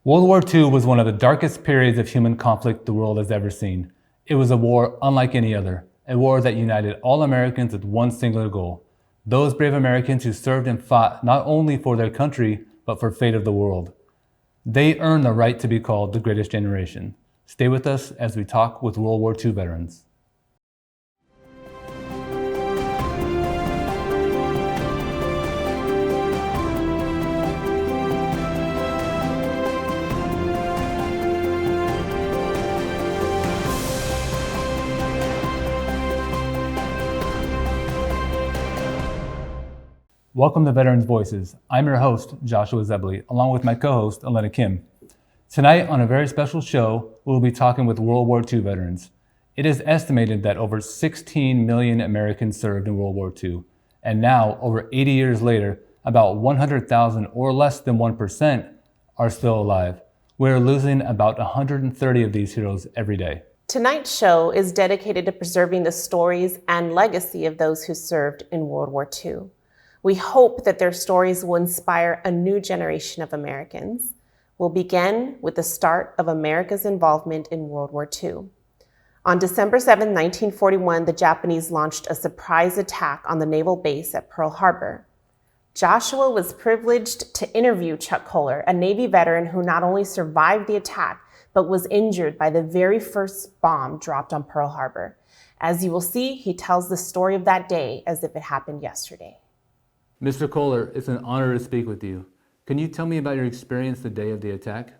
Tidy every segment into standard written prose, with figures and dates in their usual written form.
World War II was one of the darkest periods of human conflict the world has ever seen. It was a war unlike any other, a war that united all Americans with one singular goal. Those brave Americans who served and fought not only for their country, but for the fate of the world. They earned the right to be called the greatest generation. Stay with us as we talk with World War II veterans. Welcome to Veterans Voices. I'm your host, Joshua Zebley, along with my co-host, Elena Kim. Tonight, on a very special show, we'll be talking with World War II veterans. It is estimated that over 16 million Americans served in World War II, and now, over 80 years later, about 100,000 or less than 1% are still alive. We're losing about 130 of these heroes every day. Tonight's show is dedicated to preserving the stories and legacy of those who served in World War II. We hope that their stories will inspire a new generation of Americans. We'll begin with the start of America's involvement in World War II. On December 7, 1941, the Japanese launched a surprise attack on the naval base at Pearl Harbor. Joshua was privileged to interview Chuck Kohler, a Navy veteran who not only survived the attack, but was injured by the very first bomb dropped on Pearl Harbor. As you will see, he tells the story of that day as if it happened yesterday. Mr. Kohler, it's an honor to speak with you. Can you tell me about your experience the day of the attack?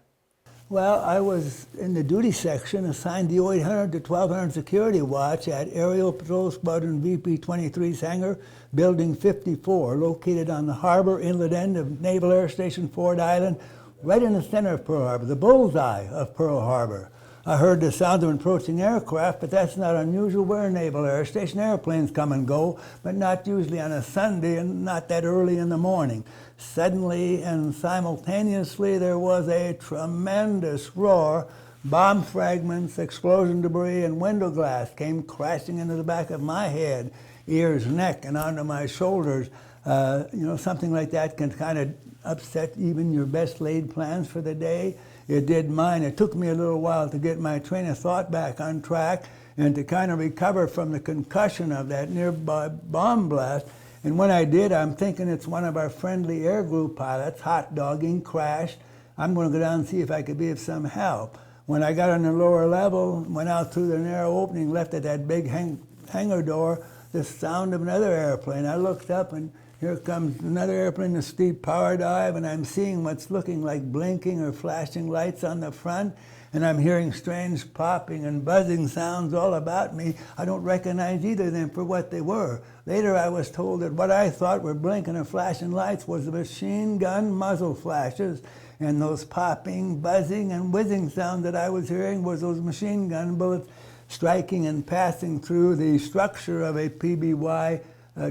Well, I was in the duty section assigned the 0800 to 1200 security watch at Aerial Patrol Squadron VP-23's hangar, Building 54, located on the harbor inlet end of Naval Air Station Ford Island, right in the center of Pearl Harbor, the bullseye of Pearl Harbor. I heard the sound of an approaching aircraft, but that's not unusual. We're a naval air station. Airplanes come and go, but not usually on a Sunday and not that early in the morning. Suddenly and simultaneously, there was a tremendous roar. Bomb fragments, explosion debris, and window glass came crashing into the back of my head, ears, neck, and onto my shoulders. Something like that can kind of upset even your best laid plans for the day. It did mine. It took me a little while to get my train of thought back on track and to kind of recover from the concussion of that nearby bomb blast. And when I did, I'm thinking it's one of our friendly air group pilots, hot dogging, crashed. I'm going to go down and see if I could be of some help. When I got on the lower level, went out through the narrow opening, left at that big hangar door, the sound of another airplane. I looked up and here comes another airplane, a steep power dive, and I'm seeing what's looking like blinking or flashing lights on the front, and I'm hearing strange popping and buzzing sounds all about me. I don't recognize either of them for what they were. Later I was told that what I thought were blinking or flashing lights was the machine gun muzzle flashes, and those popping, buzzing, and whizzing sounds that I was hearing was those machine gun bullets striking and passing through the structure of a PBY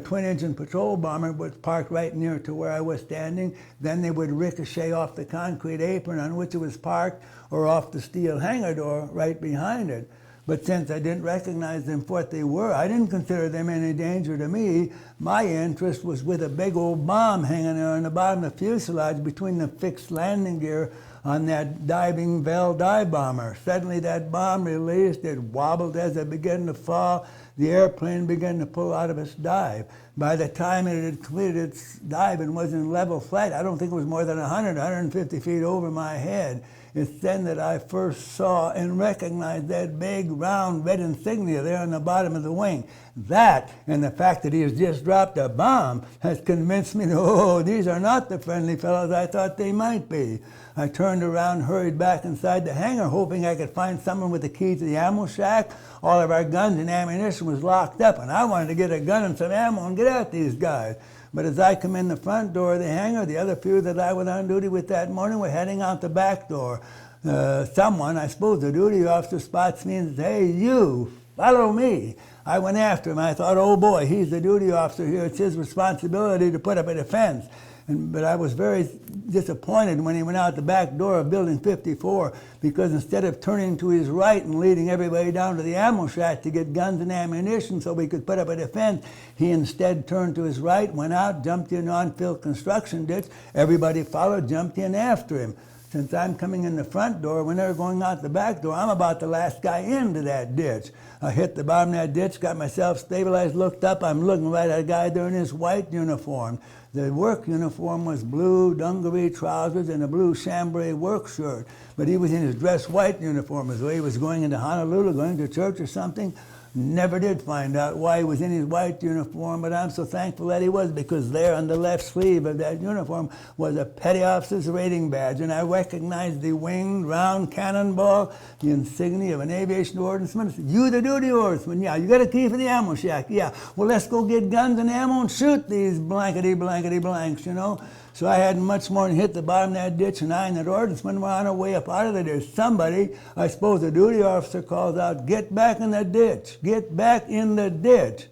twin-engine patrol bomber was parked right near to where I was standing. Then they would ricochet off the concrete apron on which it was parked or off the steel hangar door right behind it. But since I didn't recognize them for what they were, I didn't consider them any danger to me. My interest was with a big old bomb hanging there on the bottom of the fuselage between the fixed landing gear on that diving Bell dive bomber. Suddenly that bomb released, it wobbled as it began to fall. The airplane began to pull out of its dive. By the time it had completed its dive and was in level flight, I don't think it was more than 150 feet over my head. It's then that I first saw and recognized that big round red insignia there on the bottom of the wing. That, and the fact that he has just dropped a bomb, has convinced me that, these are not the friendly fellows I thought they might be. I turned around, hurried back inside the hangar, hoping I could find someone with the key to the ammo shack. All of our guns and ammunition was locked up, and I wanted to get a gun and some ammo and get at these guys. But as I come in the front door of the hangar, the other few that I was on duty with that morning were heading out the back door. Someone, I suppose the duty officer, spots me and says, "Hey, you, follow me." I went after him. I thought, oh boy, he's the duty officer here. It's his responsibility to put up a defense. But I was very disappointed when he went out the back door of Building 54, because instead of turning to his right and leading everybody down to the ammo shack to get guns and ammunition so we could put up a defense, he instead turned to his right, went out, jumped in on-field construction ditch. Everybody followed, jumped in after him. Since I'm coming in the front door, when they're going out the back door, I'm about the last guy into that ditch. I hit the bottom of that ditch, got myself stabilized, looked up. I'm looking right at a guy there in his white uniform. The work uniform was blue dungaree trousers and a blue chambray work shirt. But he was in his dress white uniform, as though he was going into Honolulu, going to church or something. Never did find out why he was in his white uniform, but I'm so thankful that he was, because there on the left sleeve of that uniform was a petty officer's rating badge, and I recognized the winged round cannonball, the insignia of an aviation ordnanceman. I said, "You the duty ordnanceman? Yeah. You got a key for the ammo shack? Yeah. Well, let's go get guns and ammo and shoot these blankety blanks, you know." So I hadn't much more than hit the bottom of that ditch, and I and that ordnanceman were on our way up out of there. There's somebody, I suppose the duty officer, calls out, "Get back in the ditch. Get back in the ditch."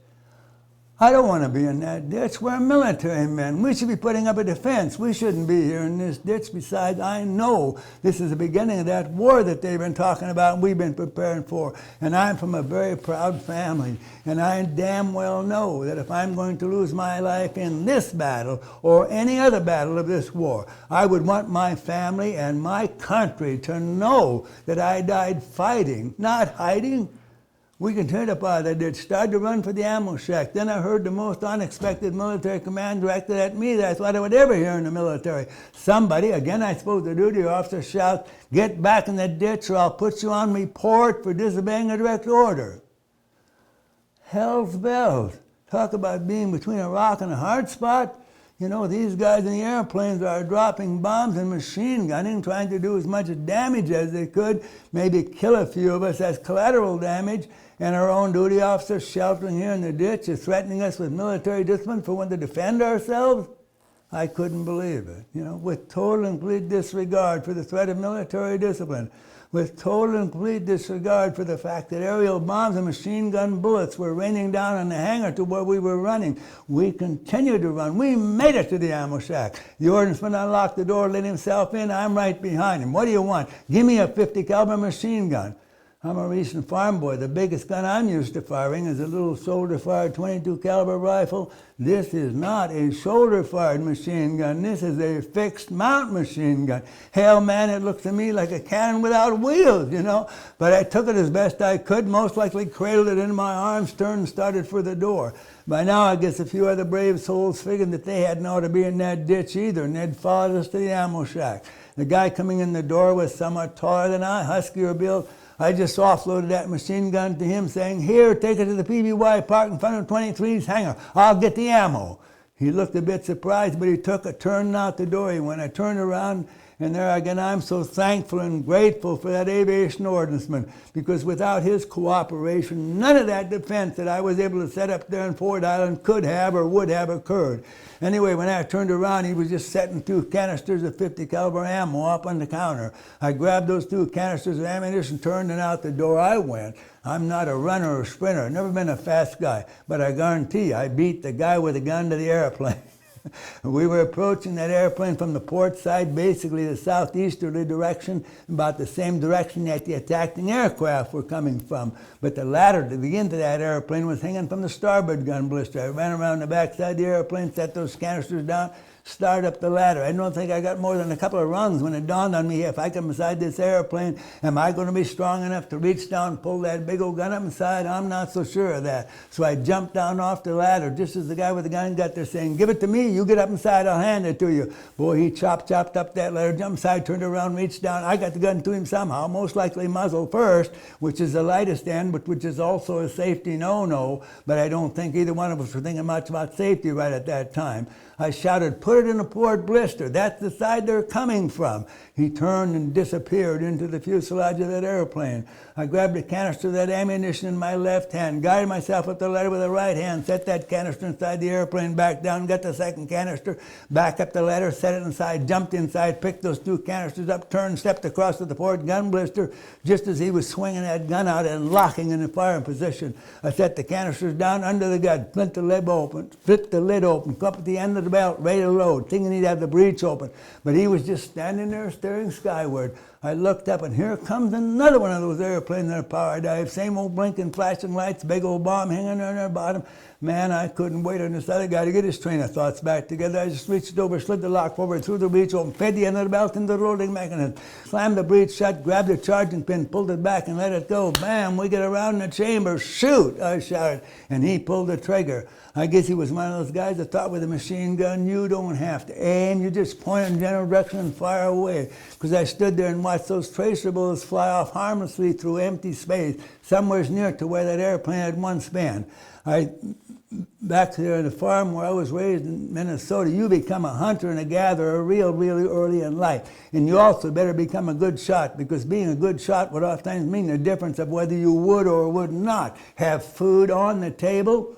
I don't want to be in that ditch. We're military men. We should be putting up a defense. We shouldn't be here in this ditch. Besides, I know this is the beginning of that war that they've been talking about and we've been preparing for. And I'm from a very proud family. And I damn well know that if I'm going to lose my life in this battle or any other battle of this war, I would want my family and my country to know that I died fighting, not hiding. We continued up out of that ditch, started to run for the ammo shack. Then I heard the most unexpected military command directed at me that I thought I would ever hear in the military. Somebody, again I suppose the duty officer, shouts, "Get back in the ditch or I'll put you on report for disobeying a direct order." Hell's bells. Talk about being between a rock and a hard spot. You know, these guys in the airplanes are dropping bombs and machine gunning, trying to do as much damage as they could, maybe kill a few of us as collateral damage, and our own duty officer sheltering here in the ditch is threatening us with military discipline for when to defend ourselves. I couldn't believe it, you know, with total and complete disregard for the threat of military discipline, with total and complete disregard for the fact that aerial bombs and machine gun bullets were raining down on the hangar to where we were running. We continued to run. We made it to the ammo shack. The ordnanceman unlocked the door, let himself in. I'm right behind him. "What do you want?" "Give me a 50 caliber machine gun." I'm a recent farm boy. The biggest gun I'm used to firing is a little shoulder-fired 22 caliber rifle. This is not a shoulder-fired machine gun. This is a fixed mount machine gun. Hell, man, it looks to me like a cannon without wheels, you know. But I took it as best I could, most likely cradled it in my arms, turned and started for the door. By now, I guess a few other brave souls figured that they hadn't ought to be in that ditch either, and they'd followed us to the ammo shack. The guy coming in the door was somewhat taller than I, huskier built. I just offloaded that machine gun to him, saying, "Here, take it to the PBY park in front of 23's hangar. I'll get the ammo." He looked a bit surprised, but he took a turn out the door. When I turned around, and there again, I'm so thankful and grateful for that aviation ordnanceman, because without his cooperation, none of that defense that I was able to set up there in Ford Island could have or would have occurred. Anyway, when I turned around, he was just setting 2 canisters of 50 caliber ammo up on the counter. I grabbed those 2 canisters of ammunition, turned, and out the door I went. I'm not a runner or sprinter, never been a fast guy, but I guarantee I beat the guy with a gun to the airplane. We were approaching that airplane from the port side, basically the southeasterly direction, about the same direction that the attacking aircraft were coming from. But the ladder to the end of that airplane was hanging from the starboard gun blister. I ran around the backside of the airplane, set those canisters down, start up the ladder. I don't think I got more than a couple of rungs when it dawned on me, if I come beside this airplane, am I going to be strong enough to reach down and pull that big old gun up inside? I'm not so sure of that. So I jumped down off the ladder just as the guy with the gun got there saying, "Give it to me, you get up inside, I'll hand it to you." Boy, he chopped up that ladder, jumped inside, turned around, reached down. I got the gun to him somehow, most likely muzzle first, which is the lightest end, but which is also a safety no-no. But I don't think either one of us were thinking much about safety right at that time. I shouted, "Put it in the port blister. That's the side they're coming from." He turned and disappeared into the fuselage of that airplane. I grabbed a canister of that ammunition in my left hand, guided myself up the ladder with the right hand, set that canister inside the airplane, back down, got the second canister, back up the ladder, set it inside, jumped inside, picked those two canisters up, turned, stepped across to the port gun blister, just as he was swinging that gun out and locking in the firing position. I set the canisters down under the gun, flipped the lid open, up at the end of the belt, ready to load, thinking he'd have the breech open. But he was just standing there staring skyward. I looked up, and here comes another one of those airplanes in a power dive. Same old blinking, flashing lights, big old bomb hanging there on their bottom. Man, I couldn't wait on this other guy to get his train of thoughts back together. I just reached over, slid the lock forward, threw the breech open, fed the end of the belt into the rolling mechanism, slammed the breech shut, grabbed the charging pin, pulled it back, and let it go. Bam! We get around the chamber. Shoot! I shouted, and he pulled the trigger. I guess he was one of those guys that thought with a machine gun, you don't have to aim, you just point in general direction and fire away. Because I stood there and watched those tracer bullets fly off harmlessly through empty space, somewhere near to where that airplane had once been. Back there in the farm where I was raised in Minnesota, you become a hunter and a gatherer really early in life. And you also better become a good shot, because being a good shot would oftentimes mean the difference of whether you would or would not have food on the table.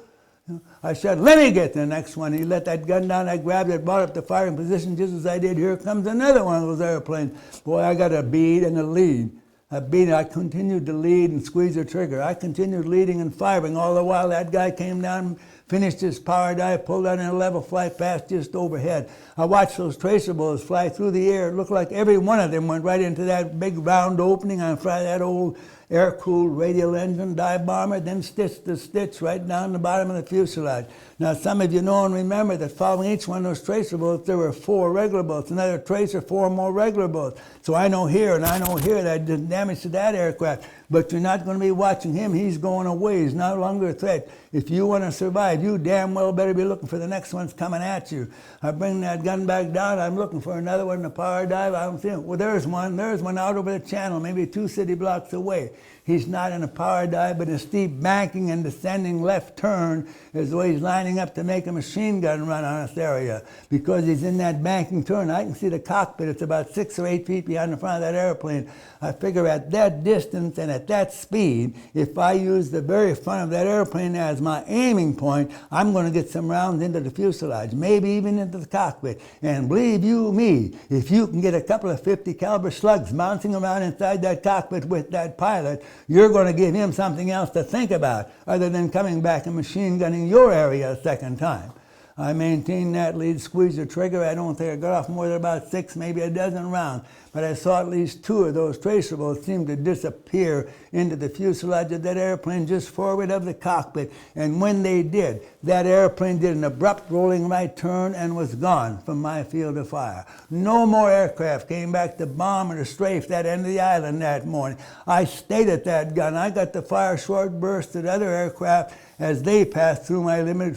I said, let me get the next one. He let that gun down. I grabbed it, brought up the firing position just as I did. Here comes another one of those airplanes. Boy, I got a bead and a lead. I continued to lead and squeeze the trigger. I continued leading and firing. All the while, that guy came down, finished his power dive, pulled out in a level flight path just overhead. I watched those tracer bullets fly through the air. It looked like every one of them went right into that big round opening on front of that old air-cooled radial engine dive bomber, then stitch to stitch right down the bottom of the fuselage. Now, some of you know and remember that following each one of those tracer bullets, there were 4 regular bullets. Another tracer, 4 more regular bullets. So I know here and I know here that I did damage to that aircraft. But you're not going to be watching him. He's going away. He's no longer a threat. If you want to survive, you damn well better be looking for the next one's coming at you. I bring that gun back down. I'm looking for another one in the power dive. I'm thinking, well, there's one out over the channel, maybe 2 city blocks away. He's not in a power dive, but a steep banking and descending left turn as though he's lining up to make a machine gun run on this area. Because he's in that banking turn, I can see the cockpit. It's about 6 or 8 feet behind the front of that airplane. I figure at that distance and at that speed, if I use the very front of that airplane as my aiming point, I'm going to get some rounds into the fuselage, maybe even into the cockpit. And believe you me, if you can get a couple of 50 caliber slugs bouncing around inside that cockpit with that pilot, you're going to give him something else to think about other than coming back and machine gunning your area a second time. I maintained that lead, squeezed the trigger. I don't think I got off more than about 6, maybe a dozen rounds. But I saw at least 2 of those tracer bullets seem to disappear into the fuselage of that airplane just forward of the cockpit. And when they did, that airplane did an abrupt rolling right turn and was gone from my field of fire. No more aircraft came back to bomb or to strafe that end of the island that morning. I stayed at that gun. I got to fire short bursts at other aircraft as they passed through my limited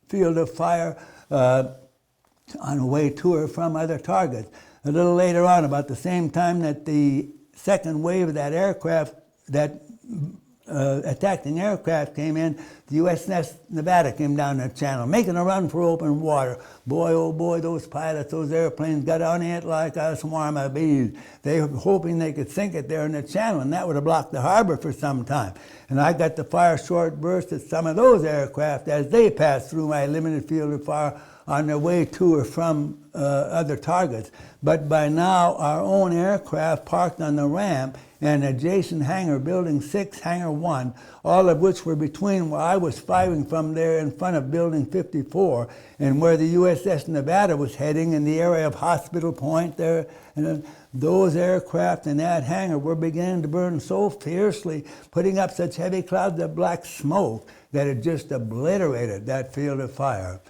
field of fire on the way to or from other targets. A little later on, about the same time that the second wave of that aircraft, that attacking aircraft came in, the USS Nevada came down the channel, making a run for open water. Boy, oh boy, those pilots, those airplanes got on it like a swarm of bees. They were hoping they could sink it there in the channel, and that would have blocked the harbor for some time. And I got to fire short bursts at some of those aircraft as they passed through my limited field of fire on their way to or from other targets. But by now, our own aircraft parked on the ramp and adjacent hangar, Building 6, Hangar 1, all of which were between where I was firing from there in front of Building 54 and where the USS Nevada was heading in the area of Hospital Point there. And those aircraft in that hangar were beginning to burn so fiercely, putting up such heavy clouds of black smoke that it just obliterated that field of fire.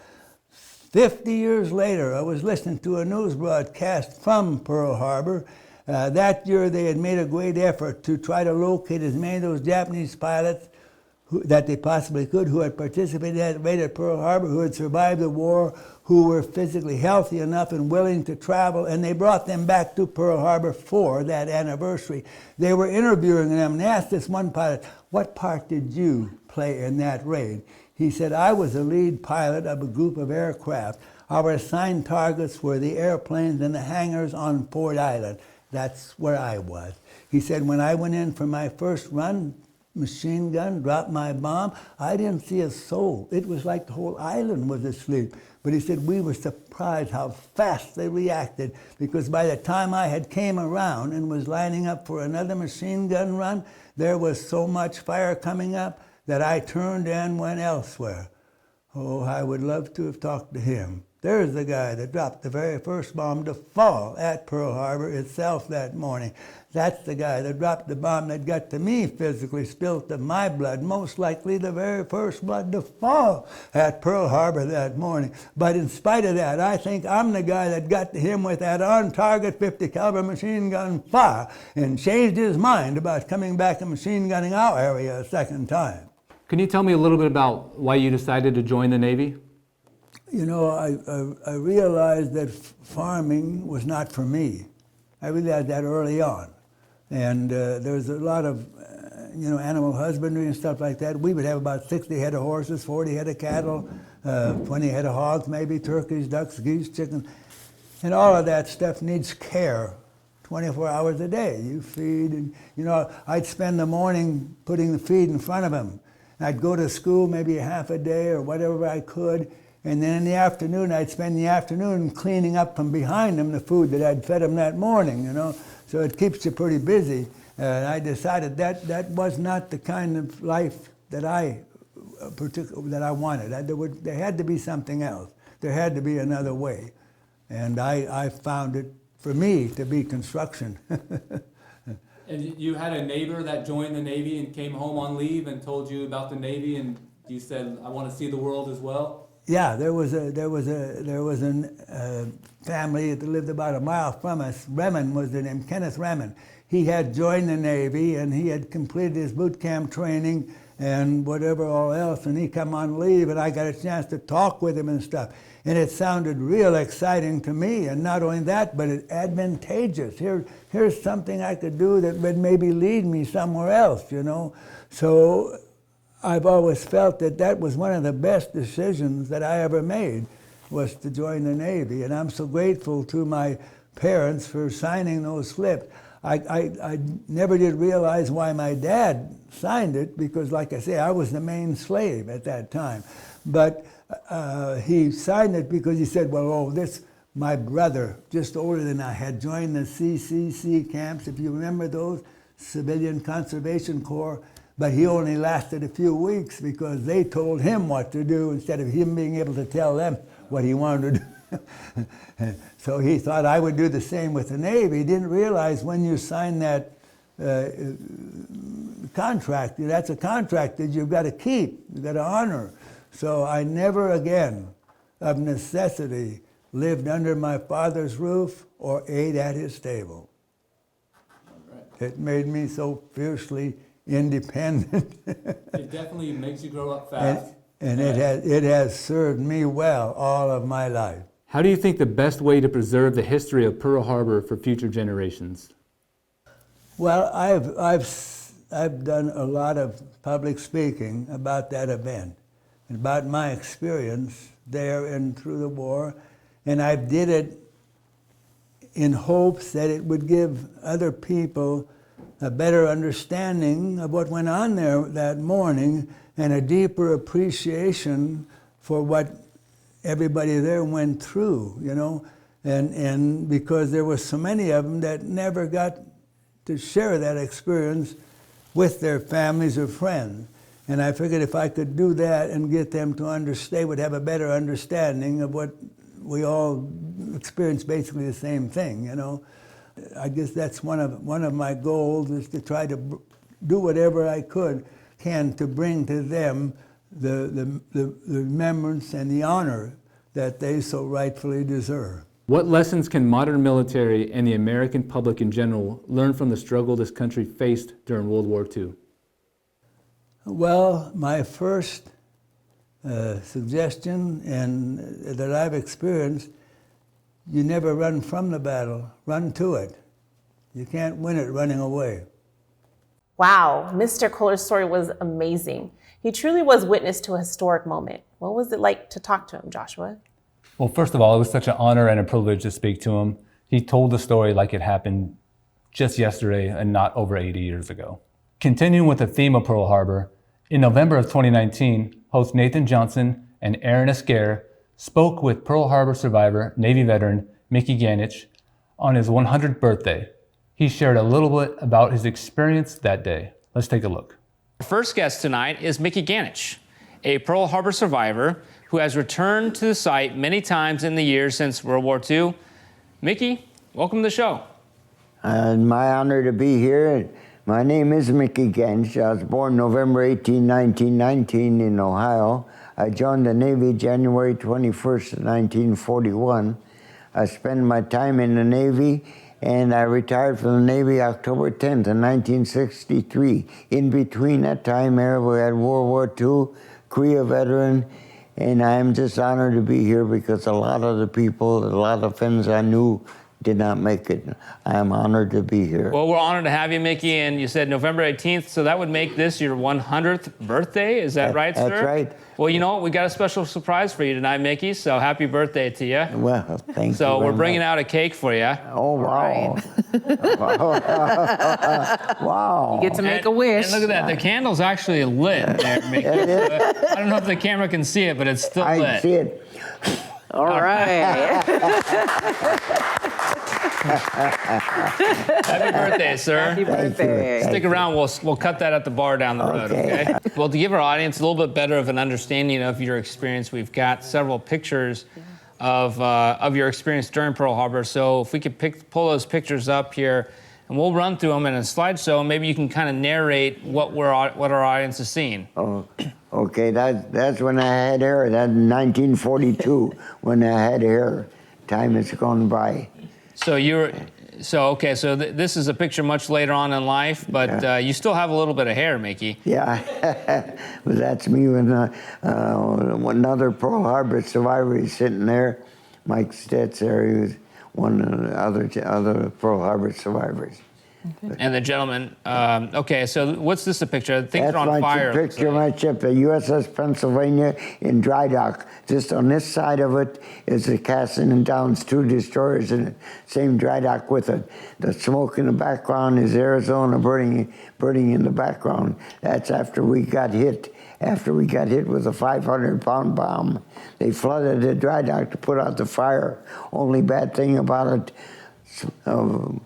50 years later, I was listening to a news broadcast from Pearl Harbor. That year, they had made a great effort to try to locate as many of those Japanese pilots that they possibly could who had participated in that raid at Pearl Harbor, who had survived the war, who were physically healthy enough and willing to travel, and they brought them back to Pearl Harbor for that anniversary. They were interviewing them and asked this one pilot, "What part did you play in that raid?" He said, "I was the lead pilot of a group of aircraft. Our assigned targets were the airplanes and the hangars on Ford Island. That's where I was. He said, when I went in for my first run, machine gun, dropped my bomb, I didn't see a soul. It was like the whole island was asleep. But he said we were surprised how fast they reacted, because by the time I had came around and was lining up for another machine gun run, there was so much fire coming up that I turned and went elsewhere. Oh, I would love to have talked to him. There's the guy that dropped the very first bomb to fall at Pearl Harbor itself that morning. That's the guy that dropped the bomb that got to me physically, spilt of my blood, most likely the very first blood to fall at Pearl Harbor that morning. But in spite of that, I think I'm the guy that got to him with that on-target 50 caliber machine gun fire and changed his mind about coming back and machine gunning our area a second time. Can you tell me a little bit about why you decided to join the Navy? You know, I realized that farming was not for me. I realized that early on. And there's a lot of, animal husbandry and stuff like that. We would have about 60 head of horses, 40 head of cattle, 20 head of hogs, maybe turkeys, ducks, geese, chickens. And all of that stuff needs care 24 hours a day. You feed, and, I'd spend the morning putting the feed in front of them. I'd go to school maybe a half a day or whatever I could. And then in the afternoon, I'd spend the afternoon cleaning up from behind them the food that I'd fed them that morning, So it keeps you pretty busy. And I decided that was not the kind of life that I wanted. There had to be something else. There had to be another way. And I found it, for me, to be construction. And you had a neighbor that joined the Navy and came home on leave and told you about the Navy, and you said, I want to see the world as well? Yeah, there was a family that lived about a mile from us. Remen was the name, Kenneth Remen. He had joined the Navy and he had completed his boot camp training and whatever all else, and he come on leave, and I got a chance to talk with him and stuff. And it sounded real exciting to me, and not only that, but it advantageous. Here's something I could do that would maybe lead me somewhere else, So I've always felt that was one of the best decisions that I ever made, was to join the Navy. And I'm so grateful to my parents for signing those slips. I never did realize why my dad signed it, because like I say, I was the main slave at that time. But he signed it because he said, my brother, just older than I, had joined the CCC camps, if you remember those, Civilian Conservation Corps. But he only lasted a few weeks because they told him what to do instead of him being able to tell them what he wanted to do. So he thought I would do the same with the Navy. He didn't realize when you sign that contract, that's a contract that you've got to keep, you've got to honor. So I never again, of necessity, lived under my father's roof or ate at his table. It made me so fiercely independent. It definitely makes you grow up fast. And it has served me well all of my life. How do you think the best way to preserve the history of Pearl Harbor for future generations? Well, I've done a lot of public speaking about that event, and about my experience there and through the war, and I did it in hopes that it would give other people a better understanding of what went on there that morning, and a deeper appreciation for what everybody there went through, and because there were so many of them that never got to share that experience with their families or friends. And I figured if I could do that and get them to understand, they would have a better understanding of what we all experience, basically the same thing, I guess that's one of my goals, is to try to do whatever I can to bring to them the remembrance and the honor that they so rightfully deserve. What lessons can modern military and the American public in general learn from the struggle this country faced during World War II? Well, my first suggestion, and that I've experienced, you never run from the battle, run to it. You can't win it running away. Wow, Mr. Kohler's story was amazing. He truly was witness to a historic moment. What was it like to talk to him, Joshua? Well, first of all, it was such an honor and a privilege to speak to him. He told the story like it happened just yesterday and not over 80 years ago. Continuing with the theme of Pearl Harbor, in November of 2019, host Nathan Johnson and Aaron Esquer spoke with Pearl Harbor survivor, Navy veteran Mickey Ganich on his 100th birthday. He shared a little bit about his experience that day. Let's take a look. Our first guest tonight is Mickey Ganich, a Pearl Harbor survivor who has returned to the site many times in the years since World War II. Mickey, welcome to the show. My honor to be here. My name is Mickey Ganich. I was born November 18, 1919 in Ohio. I joined the Navy January 21st, 1941. I spent my time in the Navy, and I retired from the Navy October 10th of 1963. In between that time, we had World War II, Korea veteran, and I am just honored to be here because a lot of the people, a lot of friends I knew did not make it. I am honored to be here. Well, we're honored to have you, Mickey, and you said November 18th, so that would make this your 100th birthday, is that right, sir? That's right. Well, you know what, we got a special surprise for you tonight, Mickey, so happy birthday to you. Well, thank you. So we're very bringing much. out a cake for you. Oh, wow. Wow. Get to make a wish. And look at that, the candle's actually lit there, Mickey. I don't know if the camera can see it, but it's still I lit. see it. All right. Happy birthday, sir. Happy birthday. Stick around, we'll cut that at the bar down the road, okay? Well, to give our audience a little bit better of an understanding of your experience, we've got several pictures of your experience during Pearl Harbor. So if we could pull those pictures up here, and we'll run through them in a slideshow, and maybe you can kind of narrate what our audience is seeing. Oh, okay, that's when I had hair. That's 1942 when I had hair. Time has gone by. So this is a picture much later on in life, but you still have a little bit of hair, Mickey. Yeah, but that's me when another Pearl Harbor survivor is sitting there. Mike Stetz there, he was one of the other Pearl Harbor survivors. And the gentleman, okay, so what's this a picture? Things That's are on fire. That's my picture of my ship, the USS Pennsylvania in dry dock. Just on this side of it is the Castle and Downs 2 destroyers in the same dry dock with it. The smoke in the background is Arizona burning in the background. That's after we got hit. After we got hit with a 500-pound bomb, they flooded the dry dock to put out the fire. Only bad thing about it, the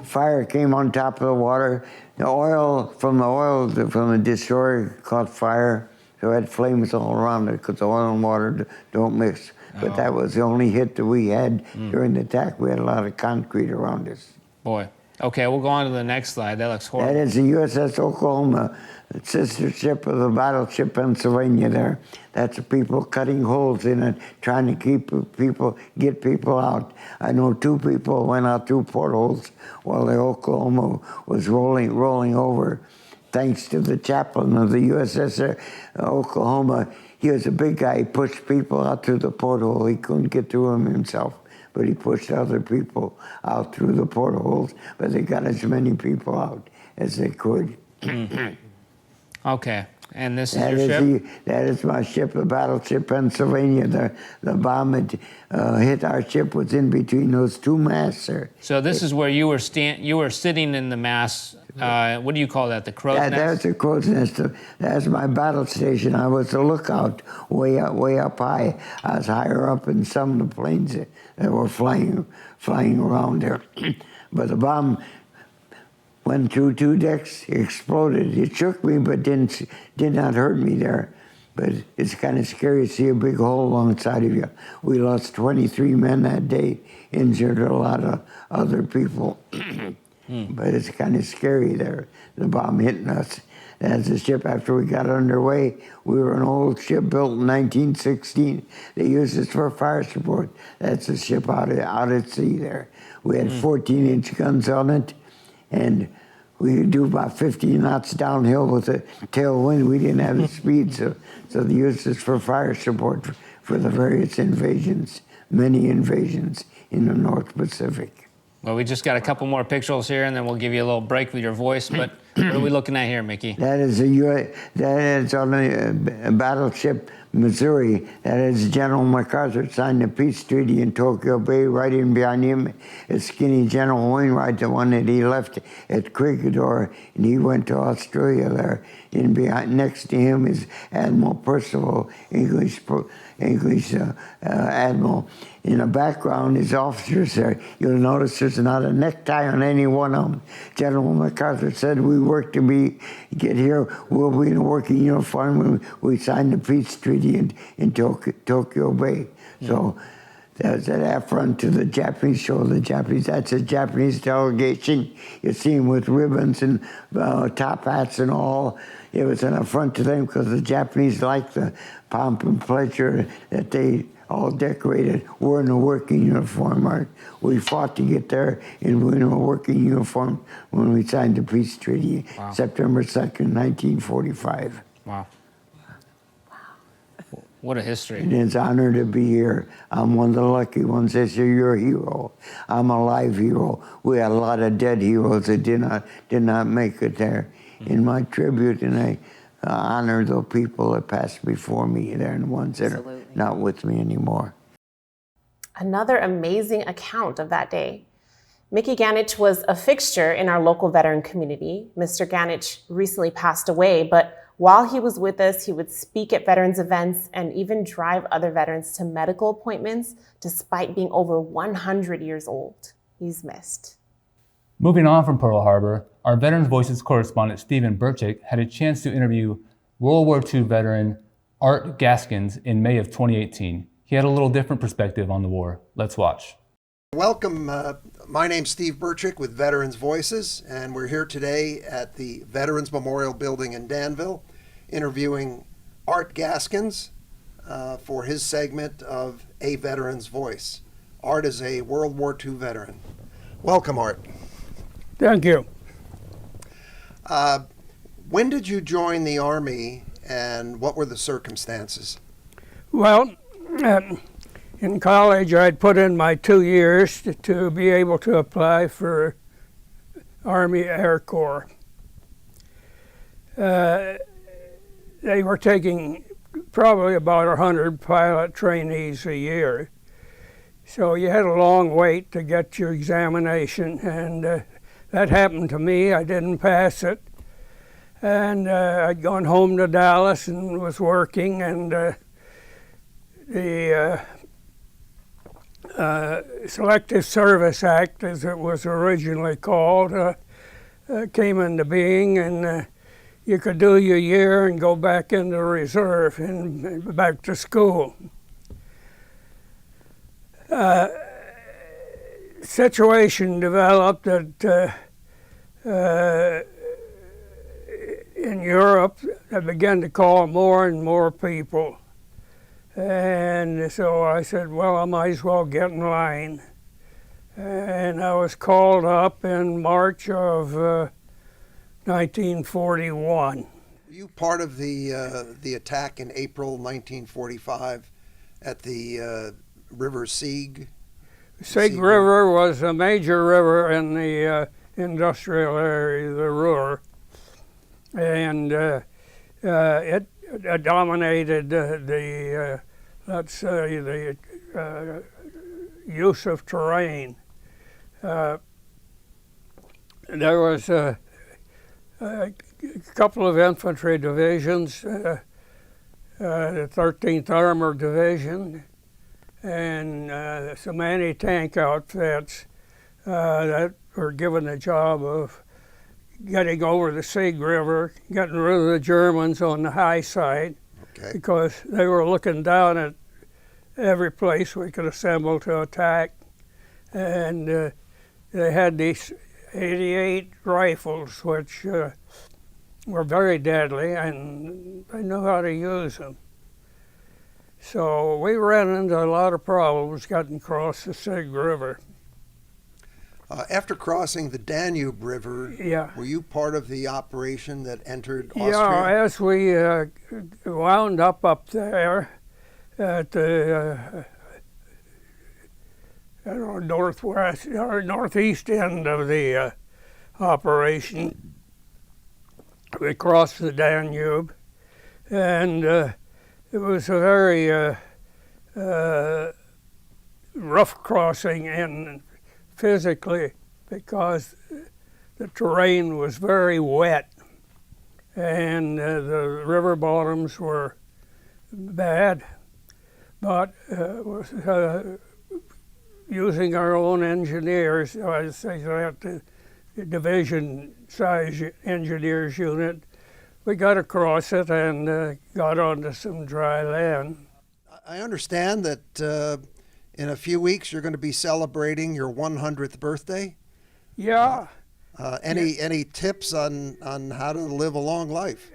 fire came on top of the water. The oil from the destroyer caught fire, so it had flames all around it because oil and water don't mix. But that was the only hit that we had during the attack. We had a lot of concrete around us. Boy. Okay, we'll go on to the next slide. That looks horrible. That is the USS Oklahoma, sister ship of the battleship Pennsylvania there. That's the people cutting holes in it, trying to get people out. I know 2 people went out through portholes while the Oklahoma was rolling over. Thanks to the chaplain of the USS Oklahoma. He was a big guy. He pushed people out through the porthole. He couldn't get through them himself, but he pushed other people out through the portholes, but they got as many people out as they could. Okay, and this is your ship? That is my ship, the battleship Pennsylvania. The bomb had hit our ship, was in between those 2 masts there. So this is where you were sitting in the mast. What do you call that, the crow's nest? That's the crow's nest. That's my battle station. I was the lookout way up high. I was higher up in some of the planes that were flying around there. But the bomb went through 2 decks, exploded. It shook me, but did not hurt me there. But it's kind of scary to see a big hole alongside of you. We lost 23 men that day, injured a lot of other people. But it's kind of scary there, the bomb hitting us. As the ship, after we got underway, we were an old ship built in 1916. They used it for fire support. That's a ship out at sea there. We had 14-inch guns on it, and we could do about 50 knots downhill with a tailwind. We didn't have the speed, so they used it for fire support for the various invasions, many invasions in the North Pacific. Well, we just got a couple more pictures here, and then we'll give you a little break with your voice. But what are we looking at here, Mickey? That is that is on a battleship Missouri. That is General MacArthur signed the peace treaty in Tokyo Bay. Right in behind him is skinny General Wainwright, the one that he left at Crickador, and he went to Australia there. In behind, next to him is Admiral Percival, English admiral. In the background is officers there. You'll notice there's not a necktie on any one of them. General MacArthur said, "We work to get here. We'll be in a working uniform when we sign the peace treaty in Tokyo Bay." So that's an affront to the Japanese. Show the Japanese. That's a Japanese delegation. You see them with ribbons and top hats and all. It was an affront to them because the Japanese liked the pomp and pleasure that they all decorated. We're in a working uniform. We fought to get there, and we're in a working uniform when we signed the peace treaty, September 2nd, 1945. Wow. What a history. And it's an honor to be here. I'm one of the lucky ones. They say you're a hero. I'm a live hero. We had a lot of dead heroes that did not make it there. In my tribute, and I honor the people that passed before me there and the ones that are not with me anymore. Another amazing account of that day. Mickey Ganich was a fixture in our local veteran community. Mr. Ganich recently passed away, but while he was with us, he would speak at veterans events and even drive other veterans to medical appointments despite being over 100 years old. He's missed. Moving on from Pearl Harbor, our Veterans Voices correspondent Stephen Burchick had a chance to interview World War II veteran Art Gaskins in May of 2018. He had a little different perspective on the war. Let's watch. Welcome. My name's Steve Burchick with Veterans Voices, and we're here today at the Veterans Memorial Building in Danville interviewing Art Gaskins for his segment of A Veteran's Voice. Art is a World War II veteran. Welcome, Art. Thank you. When did you join the Army, and what were the circumstances? Well, in college, I'd put in my 2 years to be able to apply for Army Air Corps. They were taking probably about 100 pilot trainees a year. So you had a long wait to get your examination, and that happened to me. I didn't pass it. And I'd gone home to Dallas and was working, and the Selective Service Act, as it was originally called, came into being, and you could do your year and go back into reserve and back to school. Situation developed that in Europe, they began to call more and more people. And so I said, well, I might as well get in line. And I was called up in March of 1941. Were you part of the attack in April 1945 at the River Sieg? Sieg River was a major river in the industrial area, the Ruhr. And it dominated the let's say, the use of terrain. There was a couple of infantry divisions, the 13th Armored Division, and some anti-tank outfits that were given the job of getting over the Sieg River, getting rid of the Germans on the high side, because they were looking down at every place we could assemble to attack. And they had these 88 rifles, which were very deadly, and they knew how to use them. So we ran into a lot of problems getting across the Sieg River. After crossing the Danube River, were you part of the operation that entered Austria? Yeah, as we wound up there at the northwest or northeast end of the operation. We crossed the Danube, and it was a very rough crossing, and physically, because the terrain was very wet, and the river bottoms were bad. But using our own engineers, I say that the division size engineers unit, we got across it and got onto some dry land. I understand that in a few weeks you're going to be celebrating your 100th birthday. Yeah. Any tips on how to live a long life?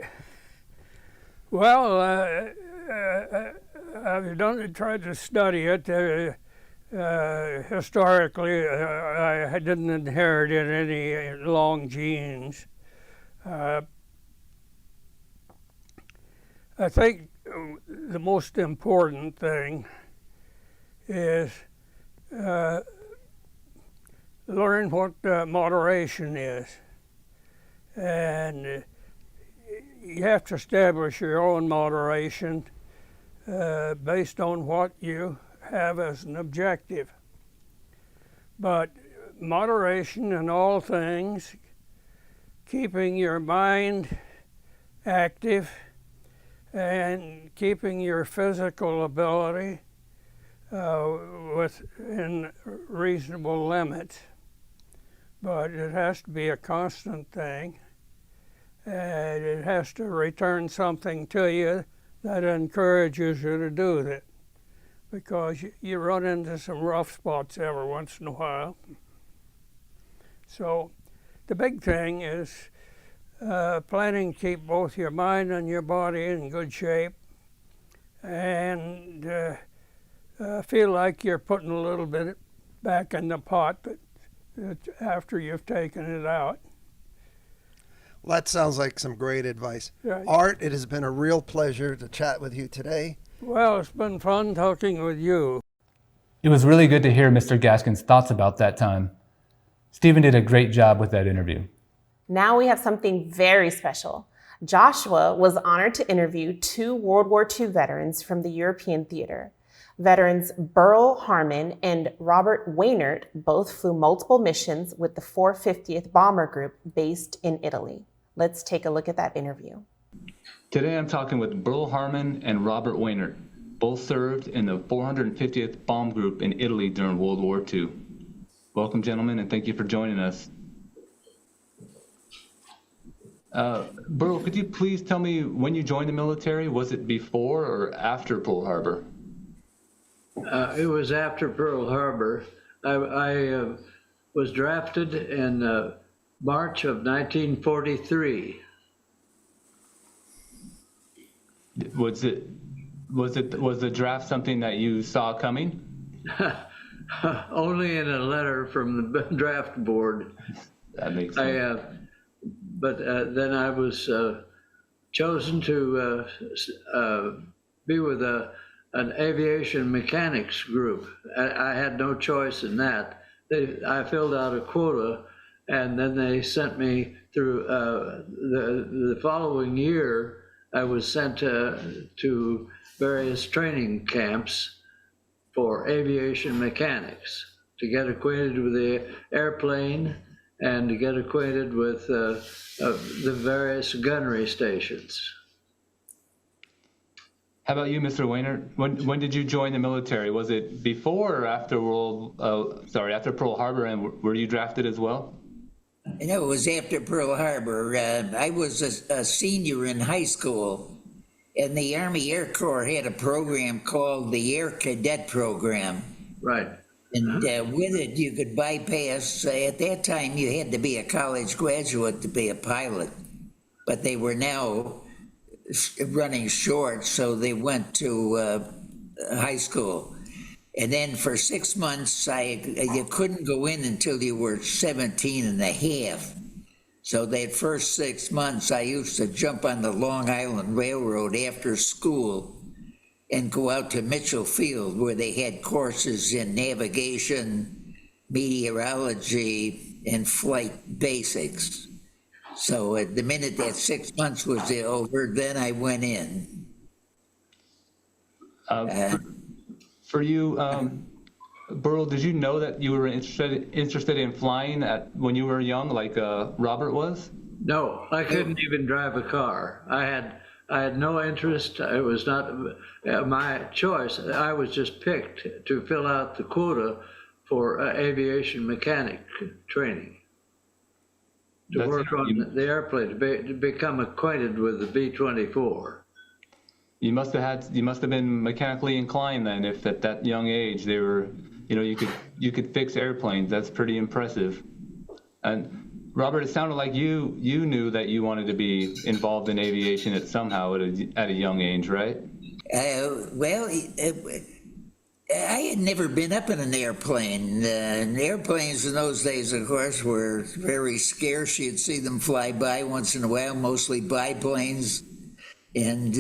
Well, I've tried to study it. Historically, I didn't inherit any long genes. I think the most important thing is learn what moderation is. And you have to establish your own moderation based on what you have as an objective. But moderation in all things, keeping your mind active and keeping your physical ability within reasonable limits. But it has to be a constant thing, and it has to return something to you that encourages you to do it, because you run into some rough spots every once in a while. So the big thing is planning to keep both your mind and your body in good shape, and feel like you're putting a little bit back in the pot after you've taken it out. Well, that sounds like some great advice. Right. Art, it has been a real pleasure to chat with you today. Well, it's been fun talking with you. It was really good to hear Mr. Gaskin's thoughts about that time. Stephen did a great job with that interview. Now we have something very special. Joshua was honored to interview 2 World War II veterans from the European theater. Veterans Burl Harmon and Robert Wainert both flew multiple missions with the 450th Bomber Group based in Italy. Let's take a look at that interview. Today I'm talking with Burl Harmon and Robert Wainert. Both served in the 450th Bomb Group in Italy during World War II. Welcome, gentlemen, and thank you for joining us. Burl, could you please tell me when you joined the military? Was it before or after Pearl Harbor? It was after Pearl Harbor. I was drafted in March of 1943. Was the draft something that you saw coming? Only in a letter from the draft board. That makes sense. But then I was chosen to be with an aviation mechanics group. I had no choice in that. I filled out a quota, and then they sent me through the following year. I was sent to various training camps for aviation mechanics to get acquainted with the airplane and to get acquainted with the various gunnery stations. How about you, Mr. Wainert? When did you join the military? Was it before or after after Pearl Harbor, and were you drafted as well? No, it was after Pearl Harbor. I was a senior in high school, and the Army Air Corps had a program called the Air Cadet Program. Right. And with it, you could bypass, at that time, you had to be a college graduate to be a pilot. But they were now running short, so they went to high school. And then for 6 months, you couldn't go in until you were 17 and a half. So that first 6 months, I used to jump on the Long Island Railroad after school and go out to Mitchell Field where they had courses in navigation, meteorology, and flight basics. So at the minute that 6 months was over, then I went in. For you, Burl, did you know that you were interested in flying when you were young, like Robert was? No, I couldn't even drive a car. I had no interest. It was not my choice. I was just picked to fill out the quota for aviation mechanic training. To work on the airplane, to become acquainted with the B-24. You must have been mechanically inclined then, if at that young age they were, you could fix airplanes. That's pretty impressive. And Robert, it sounded like you knew that you wanted to be involved in aviation somehow at a young age, right? Well, I had never been up in an airplane. Airplanes in those days, of course, were very scarce. You'd see them fly by once in a while, mostly biplanes. And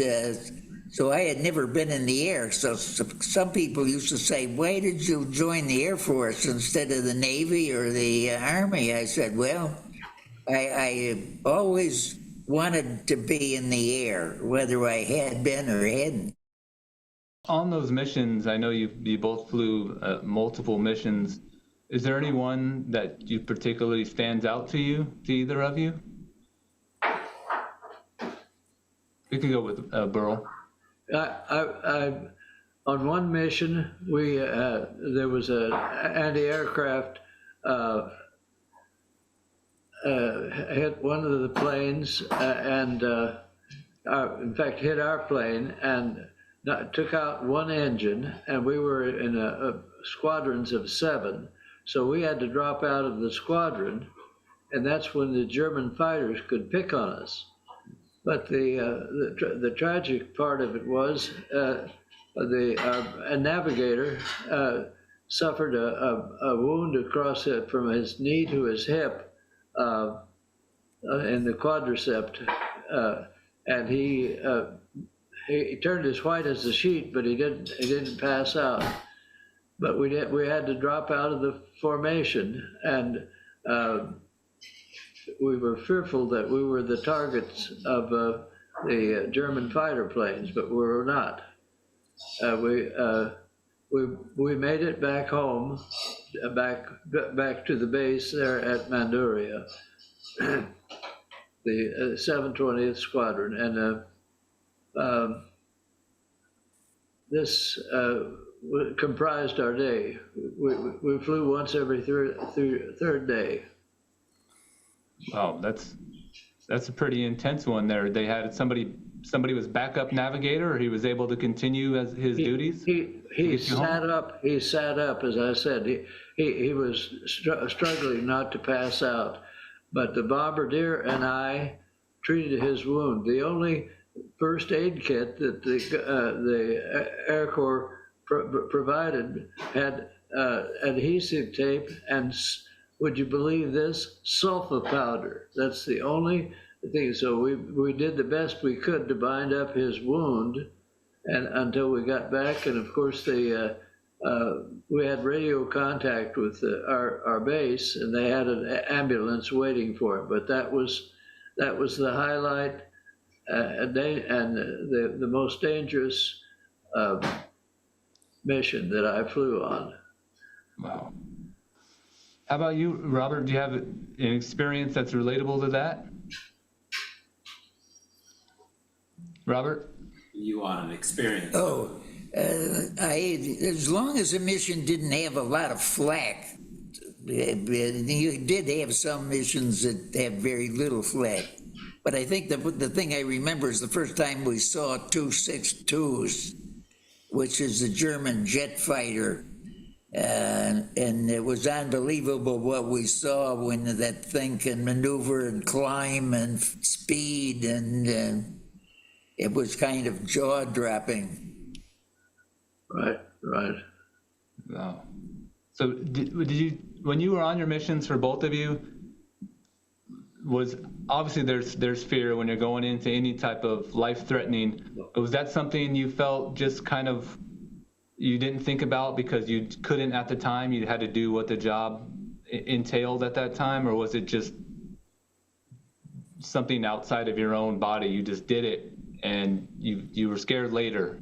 so I had never been in the air. So some people used to say, why did you join the Air Force instead of the Navy or the Army? I said, well, I always wanted to be in the air, whether I had been or hadn't. On those missions, I know you both flew multiple missions. Is there any one that you particularly stands out to you, to either of you? We can go with Burl. On one mission, there was an anti-aircraft hit one of the planes and in fact hit our plane and took out one engine, and we were in squadrons of 7, so we had to drop out of the squadron, and that's when the German fighters could pick on us. But the tragic part of it was a navigator suffered a wound across it from his knee to his hip in the quadricep, and he turned as white as a sheet, but he didn't pass out. But we had to drop out of the formation, and we were fearful that we were the targets of the German fighter planes, but we were not. We made it back home, back to the base there at Manduria, the 720th Squadron, and this comprised our day. We flew once every third day. Wow, that's a pretty intense one there. They had somebody was backup navigator, or he was able to continue as his duties? He sat up, as I said. He was struggling not to pass out, but the bombardier and I treated his wound. The only first aid kit that the Air Corps provided had adhesive tape and, would you believe this, sulfa powder. That's the only thing. So we did the best we could to bind up his wound, and until we got back. And of course we had radio contact with our base, and they had an ambulance waiting for him. But that was the highlight. And the most dangerous mission that I flew on. Wow. How about you, Robert? Do you have an experience that's relatable to that? Robert? You want an experience? Oh, as long as the mission didn't have a lot of flack, you did have some missions that have very little flack. But I think the thing I remember is the first time we saw 262s, which is a German jet fighter. And it was unbelievable what we saw when that thing can maneuver and climb and speed, and it was kind of jaw-dropping. Right. Wow. So did you, when you were on your missions, for both of you, was obviously there's fear when you're going into any type of life-threatening. Was that something you felt just kind of you didn't think about because you couldn't at the time? You had to do what the job entailed at that time, or was it just something outside of your own body? You just did it, and you were scared later.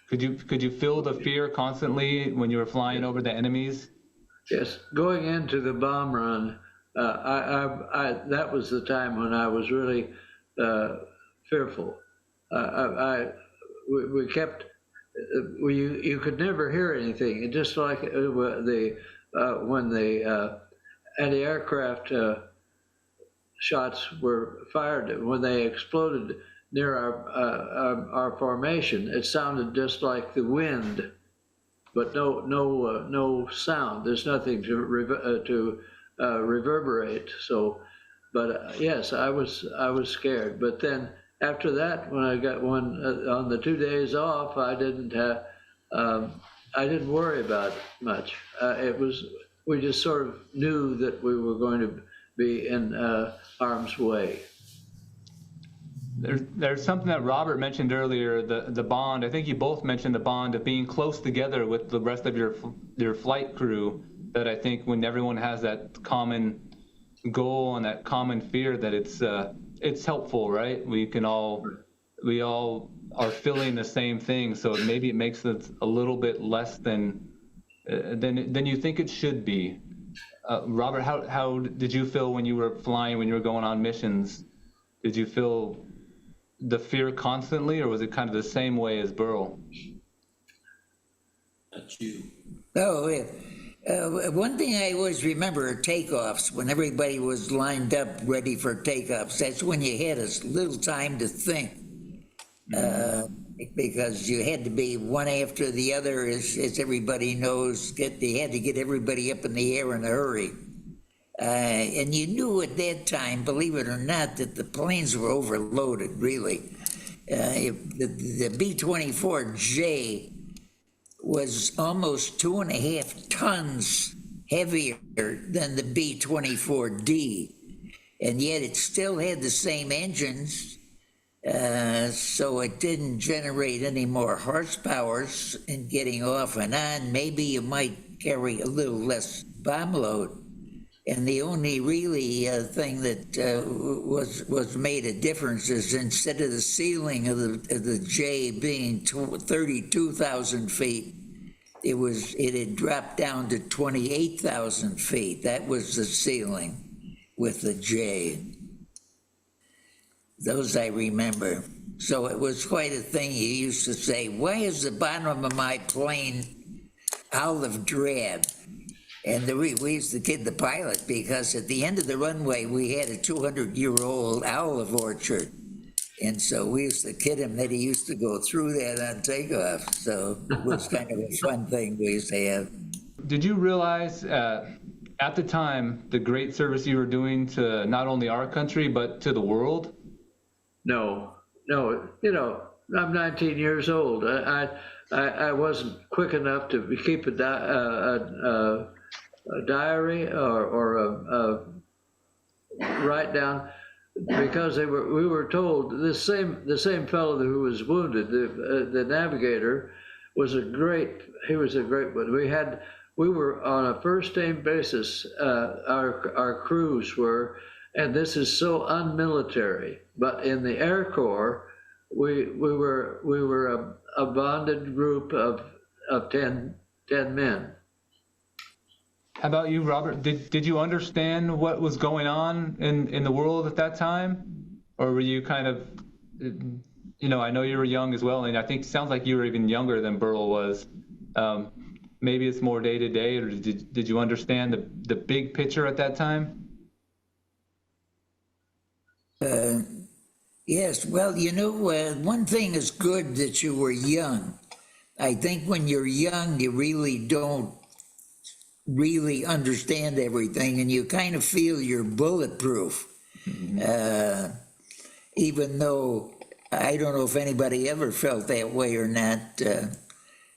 Could you feel the fear constantly when you were flying over the enemies? Yes, going into the bomb run, that was the time when I was really fearful. We kept, you could never hear anything. It just like when the anti-aircraft shots were fired, when they exploded near our formation, it sounded just like the wind, but no sound. There's nothing to reverberate. So, but yes, I was scared. But then after that, when I got on the 2 days off, I didn't worry about it much. We just sort of knew that we were going to be in harm's way. There's something that Robert mentioned earlier, the bond. I think you both mentioned the bond of being close together with the rest of your flight crew, that I think when everyone has that common goal and that common fear, that it's helpful, right? We all are feeling the same thing, so maybe it makes it a little bit less than you think it should be. Robert, how did you feel when you were flying, when you were going on missions? Did you feel the fear constantly, or was it kind of the same way as Burl? That's you. Oh, one thing I always remember are takeoffs. When everybody was lined up ready for takeoffs, that's when you had a little time to think, because you had to be one after the other, as everybody knows. They had to get everybody up in the air in a hurry. And you knew at that time, believe it or not, that the planes were overloaded, really. The B-24J was almost 2.5 tons heavier than the B-24D, and yet it still had the same engines, so it didn't generate any more horsepower in getting off and on. Maybe you might carry a little less bomb load. And the only really thing that was made a difference is, instead of the ceiling of the J being 32,000 feet, it had dropped down to 28,000 feet. That was the ceiling with the J. Those I remember. So it was quite a thing. You used to say, "Why is the bottom of my plane olive drab?" And we used to kid the pilot, because at the end of the runway, we had a 200-year-old olive orchard. And so we used to kid him that he used to go through that on takeoff. So it was kind of a fun thing we used to have. Did you realize at the time the great service you were doing to not only our country, but to the world? No. You know, I'm 19 years old. I wasn't quick enough to keep a diary or a write down, because we were told the same fellow who was wounded, the navigator, was a great one. We were on a first name basis. Our crews were, and this is so unmilitary. But in the Air Corps, we were a bonded group of 10 men. How about you, Robert? Did you understand what was going on in the world at that time? Or were you kind of, I know you were young as well, and I think it sounds like you were even younger than Burl was. Maybe it's more day to day, or did you understand the big picture at that time? Yes, well, one thing is good that you were young. I think when you're young, you really don't really understand everything, and you kind of feel you're bulletproof. Mm-hmm. Even though I don't know if anybody ever felt that way or not,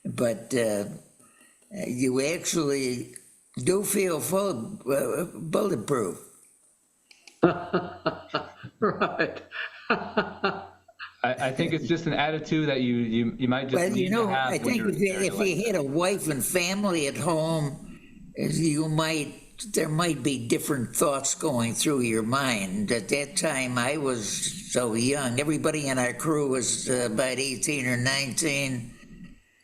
but you actually do feel full bulletproof. Right. I think it's just an attitude that you might just Well, need to have I when think you're if you had a wife and family at home, there might be different thoughts going through your mind. At that time, I was so young. Everybody in our crew was about 18 or 19.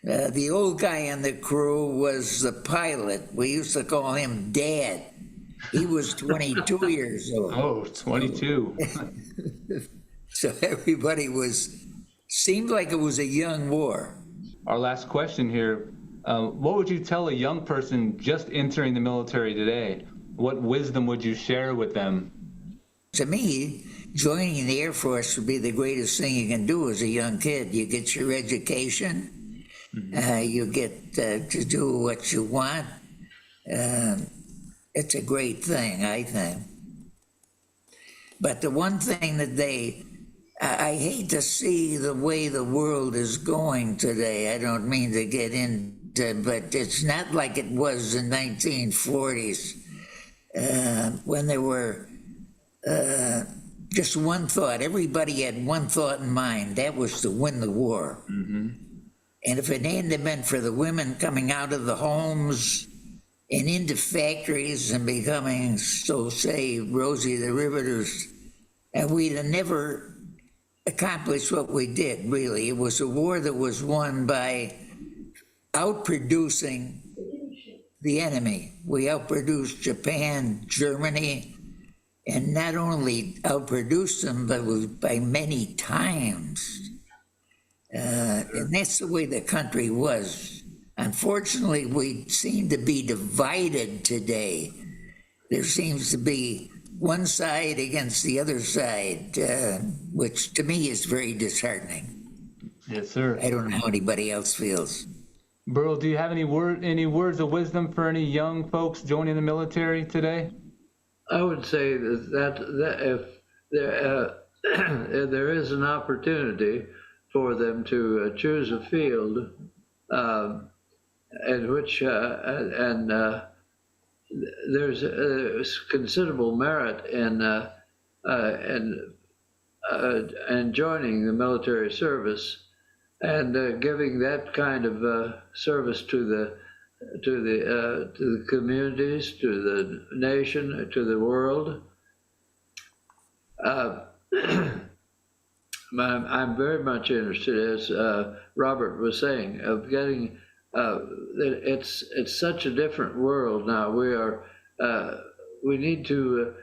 The old guy on the crew was the pilot. We used to call him Dad. He was 22 years old. Oh, 22. So everybody seemed like it was a young war. Our last question here. What would you tell a young person just entering the military today? What wisdom would you share with them? To me, joining the Air Force would be the greatest thing you can do as a young kid. You get your education, you get to do what you want. It's a great thing, I think. But the one thing that I hate to see the way the world is going today. I don't mean to get into, but it's not like it was in 1940s when there were just one thought. Everybody had one thought in mind. That was to win the war. Mm-hmm. And if it hadn't been for the women coming out of the homes and into factories and becoming, so say, Rosie the Riveters, and we'd have never accomplished what we did, really. It was a war that was won by outproducing the enemy. We outproduced Japan, Germany, and not only outproduced them, but by many times. And that's the way the country was. Unfortunately, we seem to be divided today. There seems to be one side against the other side, which to me is very disheartening. Yes, sir. I don't know how anybody else feels. Burl, do you have any words of wisdom for any young folks joining the military today? I would say that if there is an opportunity for them to choose a field in which there's considerable merit in joining the military service and giving that kind of service to the communities, to the nation, to the world. I'm very much interested, as Robert was saying, of getting. It's such a different world now. We need to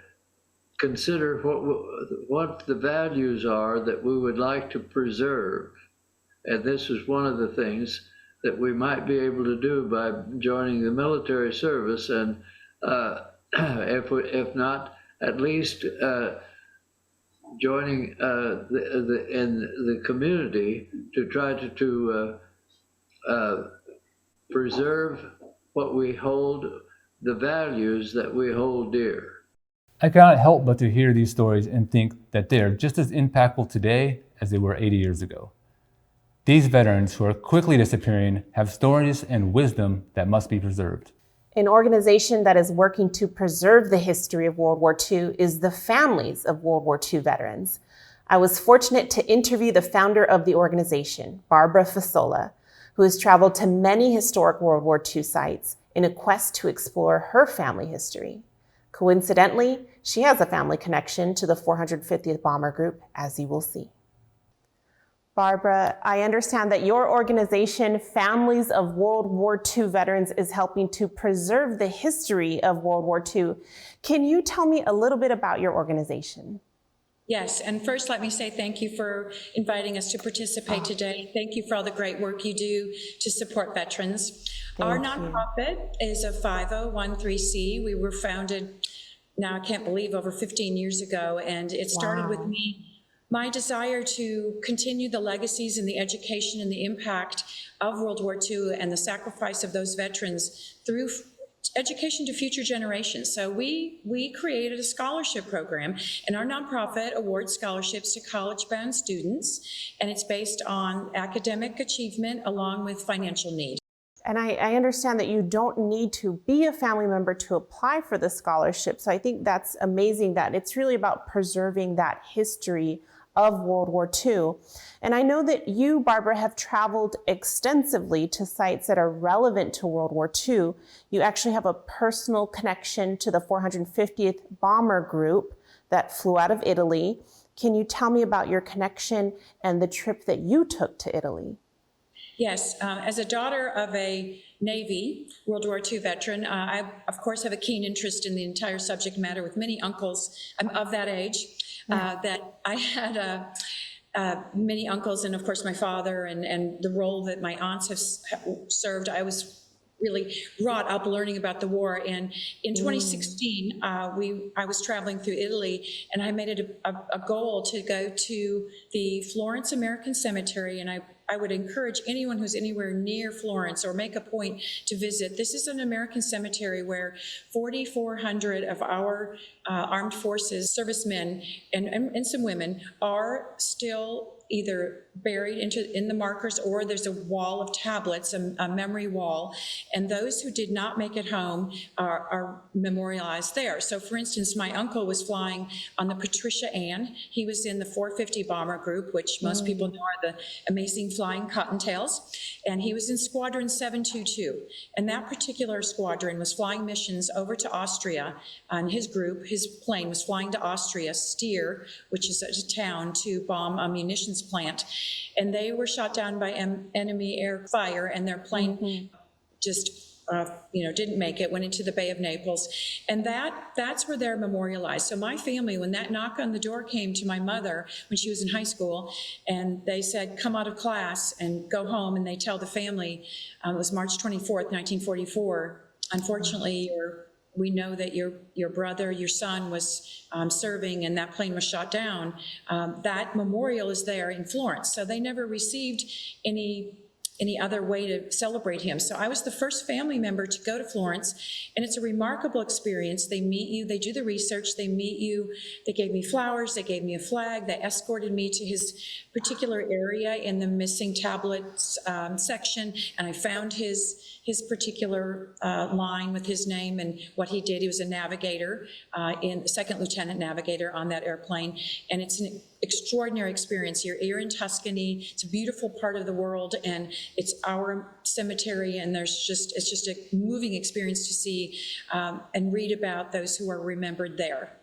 consider what the values are that we would like to preserve, and this is one of the things that we might be able to do by joining the military service, and if not, at least joining in the community to try to preserve what we hold, the values that we hold dear. I cannot help but to hear these stories and think that they are just as impactful today as they were 80 years ago. These veterans who are quickly disappearing have stories and wisdom that must be preserved. An organization that is working to preserve the history of World War II is the Families of World War II Veterans. I was fortunate to interview the founder of the organization, Barbara Fasola, who has traveled to many historic World War II sites in a quest to explore her family history. Coincidentally, she has a family connection to the 450th Bomber Group, as you will see. Barbara, I understand that your organization, Families of World War II Veterans, is helping to preserve the history of World War II. Can you tell me a little bit about your organization? Yes, and first let me say thank you for inviting us to participate today. Thank you for all the great work you do to support veterans. Our nonprofit is a 5013C. We were founded, now I can't believe, over 15 years ago, and it started with me. My desire to continue the legacies and the education and the impact of World War II and the sacrifice of those veterans through education to future generations. So we created a scholarship program, and our nonprofit awards scholarships to college-bound students, and it's based on academic achievement along with financial need. And I understand that you don't need to be a family member to apply for the scholarship. So I think that's amazing that it's really about preserving that history of World War II. And I know that you, Barbara, have traveled extensively to sites that are relevant to World War II. You actually have a personal connection to the 450th Bomber Group that flew out of Italy. Can you tell me about your connection and the trip that you took to Italy? Yes, as a daughter of a Navy World War II veteran, I, of course, have a keen interest in the entire subject matter with many uncles. I'm of that age, that I had many uncles and, of course, my father and the role that my aunts have served. I was really wrought up learning about the war. And in 2016, I was traveling through Italy, and I made it a goal to go to the Florence American Cemetery, and I would encourage anyone who's anywhere near Florence or make a point to visit. This is an American cemetery where 4,400 of our armed forces servicemen and some women are still either buried in the markers, or there's a wall of tablets, a memory wall, and those who did not make it home are memorialized there. So for instance, my uncle was flying on the Patricia Ann. He was in the 450 Bomber Group, which most people know are the amazing flying cottontails, and he was in Squadron 722. And that particular squadron was flying missions over to Austria, and his plane was flying to Austria, Stier, which is a town, to bomb a munitions plant. And they were shot down by enemy air fire, and their plane just didn't make it, went into the Bay of Naples. And that's where they're memorialized. So my family, when that knock on the door came to my mother when she was in high school, and they said, come out of class and go home, and they tell the family, it was March 24th, 1944, unfortunately, we know that your brother, your son was serving, and that plane was shot down. That memorial is there in Florence. So they never received any other way to celebrate him. So I was the first family member to go to Florence, and it's a remarkable experience. They meet you, they do the research, they meet you, they gave me flowers, they gave me a flag, they escorted me to his particular area in the missing tablets section, and I found his particular line with his name and what he did. He was a navigator, second lieutenant navigator on that airplane, and it's an extraordinary experience. You're in Tuscany. It's a beautiful part of the world, and it's our cemetery, and it's just a moving experience to see and read about those who are remembered there.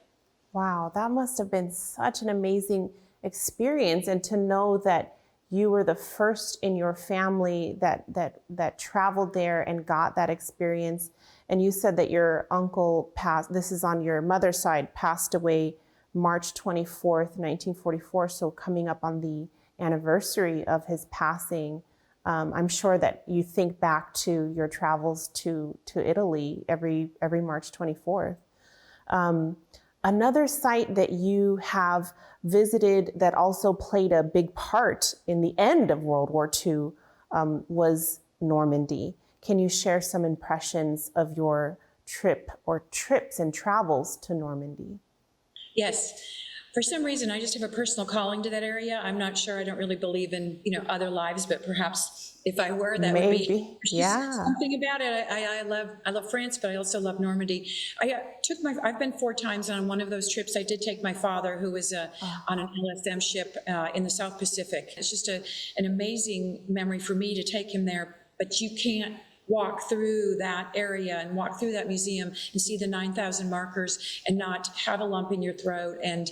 Wow, that must have been such an amazing experience, and to know that you were the first in your family that traveled there and got that experience. And you said that your uncle passed, this is on your mother's side, passed away March 24th, 1944, so coming up on the anniversary of his passing. I'm sure that you think back to your travels to Italy every March 24th. Another site that you have visited that also played a big part in the end of World War II was Normandy. Can you share some impressions of your trip or trips and travels to Normandy? Yes. For some reason, I just have a personal calling to that area. I'm not sure. I don't really believe in, other lives, but perhaps if I were, that would be something about it. I love France, but I also love Normandy. I've been 4 times, and on one of those trips, I did take my father, who was on an LSM ship in the South Pacific. It's just an amazing memory for me to take him there, but you can't walk through that area and walk through that museum and see the 9,000 markers and not have a lump in your throat and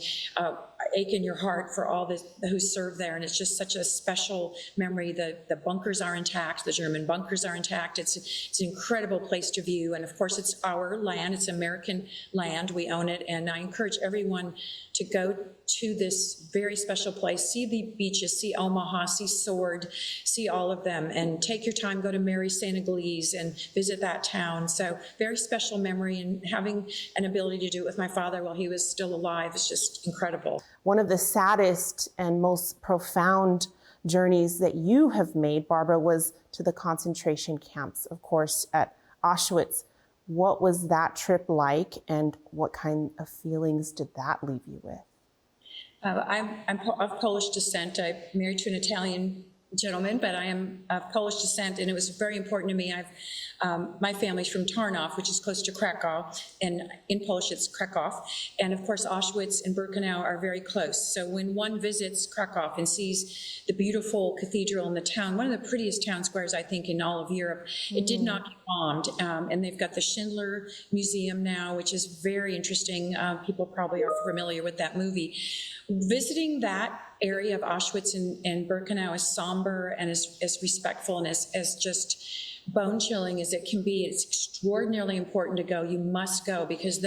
ache in your heart for all who served there. And it's just such a special memory. The bunkers are intact. The German bunkers are intact. It's an incredible place to view. And of course, it's our land. It's American land. We own it. And I encourage everyone to go to this very special place, see the beaches, see Omaha, see Sword, see all of them, and take your time, go to Mary St. Eglise and visit that town. So very special memory, and having an ability to do it with my father while he was still alive is just incredible. One of the saddest and most profound journeys that you have made, Barbara, was to the concentration camps, of course, at Auschwitz. What was that trip like, and what kind of feelings did that leave you with? I'm of Polish descent. I'm married to an Italian gentleman, but I am of Polish descent, and it was very important to me. My family's from Tarnow, which is close to Krakow, and in Polish it's Krakow. And of course, Auschwitz and Birkenau are very close. So when one visits Krakow and sees the beautiful cathedral in the town, one of the prettiest town squares, I think, in all of Europe, it did not get bombed. And they've got the Schindler Museum now, which is very interesting. People probably are familiar with that movie. Visiting that area of Auschwitz and Birkenau is somber and as respectful and as just bone-chilling as it can be. It's extraordinarily important to go. You must go because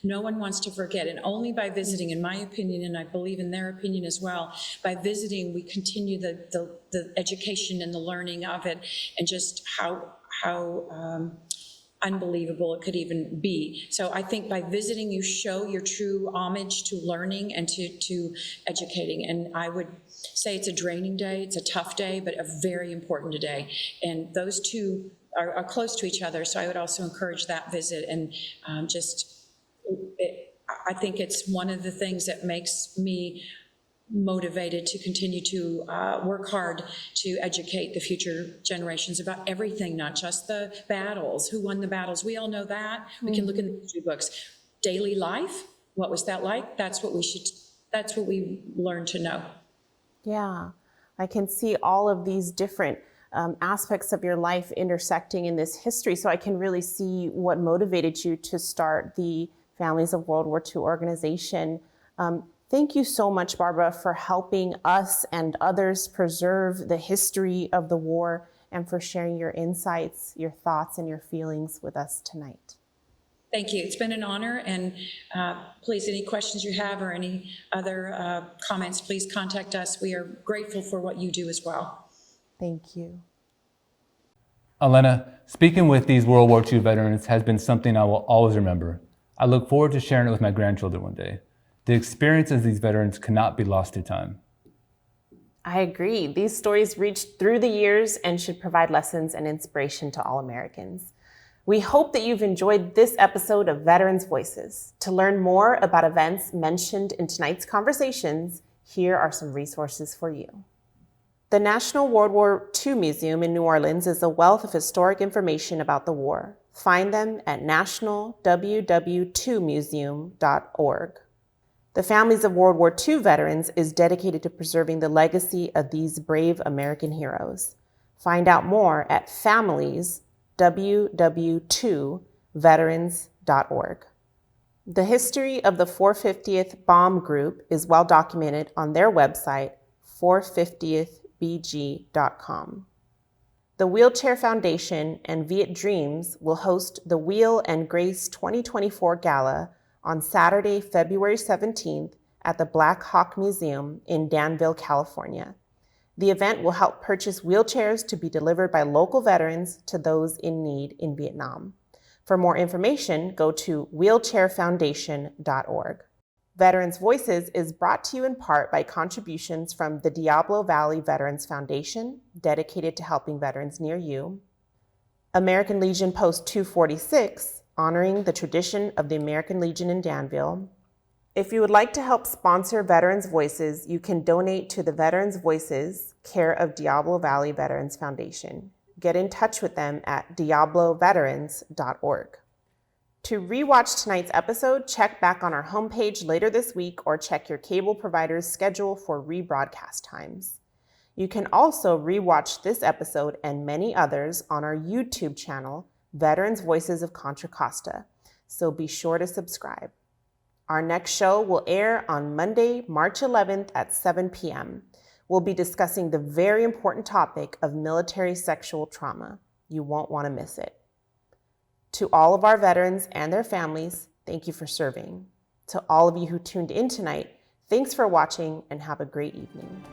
no one wants to forget. And only by visiting, in my opinion, and I believe in their opinion as well, by visiting, we continue the education and the learning of it, and just how unbelievable it could even be. So I think by visiting, you show your true homage to learning and to educating. And I would say it's a draining day, it's a tough day, but a very important day. And those two are close to each other. So I would also encourage that visit. And I think it's one of the things that makes me motivated to continue to work hard to educate the future generations about everything, not just the battles, who won the battles. We all know that. We can look in the history books. Daily life, what was that like? That's what we learn to know. Yeah, I can see all of these different aspects of your life intersecting in this history. So I can really see what motivated you to start the Families of World War II organization. Thank you so much, Barbara, for helping us and others preserve the history of the war and for sharing your insights, your thoughts, and your feelings with us tonight. Thank you. It's been an honor. And please, any questions you have or any other comments, please contact us. We are grateful for what you do as well. Thank you. Elena, speaking with these World War II veterans has been something I will always remember. I look forward to sharing it with my grandchildren one day. The experiences of these veterans cannot be lost to time. I agree. These stories reach through the years and should provide lessons and inspiration to all Americans. We hope that you've enjoyed this episode of Veterans Voices. To learn more about events mentioned in tonight's conversations, here are some resources for you. The National World War II Museum in New Orleans is a wealth of historic information about the war. Find them at nationalww2museum.org. The Families of World War II Veterans is dedicated to preserving the legacy of these brave American heroes. Find out more at familiesww2veterans.org. The history of the 450th Bomb Group is well documented on their website, 450thbg.com. The Wheelchair Foundation and Viet Dreams will host the Wheel and Grace 2024 Gala on Saturday, February 17th at the Black Hawk Museum in Danville, California. The event will help purchase wheelchairs to be delivered by local veterans to those in need in Vietnam. For more information, go to wheelchairfoundation.org. Veterans Voices is brought to you in part by contributions from the Diablo Valley Veterans Foundation, dedicated to helping veterans near you, American Legion Post 246, honoring the tradition of the American Legion in Danville. If you would like to help sponsor Veterans Voices, you can donate to the Veterans Voices, care of Diablo Valley Veterans Foundation. Get in touch with them at diabloveterans.org. To rewatch tonight's episode, check back on our homepage later this week or check your cable provider's schedule for rebroadcast times. You can also rewatch this episode and many others on our YouTube channel, Veterans Voices of Contra Costa, so be sure to subscribe. Our next show will air on Monday, March 11th at 7 p.m. We'll be discussing the very important topic of military sexual trauma. You won't want to miss it. To all of our veterans and their families, thank you for serving. To all of you who tuned in tonight, thanks for watching and have a great evening.